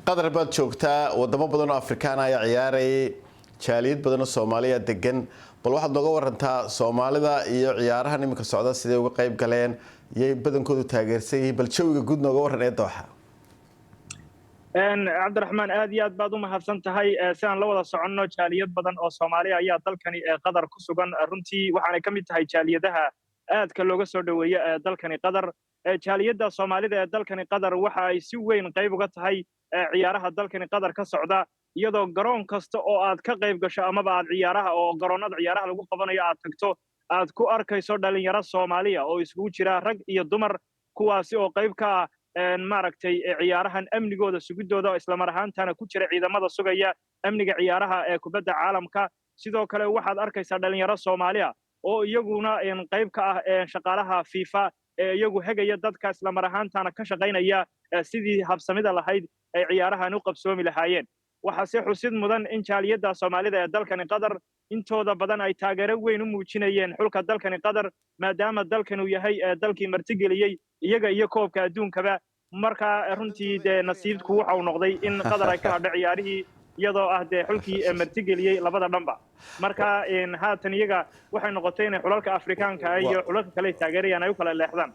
qadar baad joogtaa wadamo badan oo Afrikaan ah ayaa ciyaaray jaaliyad badan oo Soomaaliya degan bal waxaad nooga warantaa Soomaalida iyo ciyaaraha nimanka socda sidee uga qayb galeen iyo badankoodu taageersan yihiin bal jawiga guud nooga waran ee Dooxa Cabdiraxmaan aad iyo aad baad u mahadsan tahay sidaan la wada soconno jaaliyad badan oo Soomaaliya ayaa dalkani Qadar ku sugan runtii waxaana ka mid tahay jaaliyadaha aadka looga soo dhaweeyay dalkani Qadar jaaliyada Soomaalida ee dalkani Qadar waxa ay si weyn qayb uga tahay ciyaaraha dalkani Qadar ka socda iyadoo garoon kasta oo aad ka qayb gasho amaba aad ciyaaraha oo garoonada ciyaaraha lagu qabanayo aad tagto aad ku arkayso dhalinyaro Soomaaliya oo isugu jira rag iyo dumar kuwaasi oo qayb ka ah maaragtay ciyaarahan amnigooda sugidooda isla mar ahaantana ku jira ciidamada sugaya amniga ciyaaraha ee kubadda caalamka sidoo kale waxaad arkaysaa dhalinyaro Soomaaliya oo iyaguna qayb ka ah shaqaalaha FIFA iyagu hagaya dadka isla mar ahaantana ka shaqaynaya sidii habsamida lahayd ay ciyaarahan u qabsoomi lahaayeen waxa si xusid mudan in jaaliyada Soomaalida ee dalkani Qadar intooda badan ay taageero weyn u muujinayeen xulka dalkani Qadar maadaama dalkan uu yahay dalkii martigeliyay iyaga iyo koobka adduunkaba marka runtii nasiibku waxa uu noqday in Qadar ay ka hadho ciyaarihii iyadoo ah xulkii martigeliyay labada dhanba marka haatan iyaga waxay noqotay in xulalka Afrikaanka iyo xulalka kale taageerayaan ay u kala leexdaan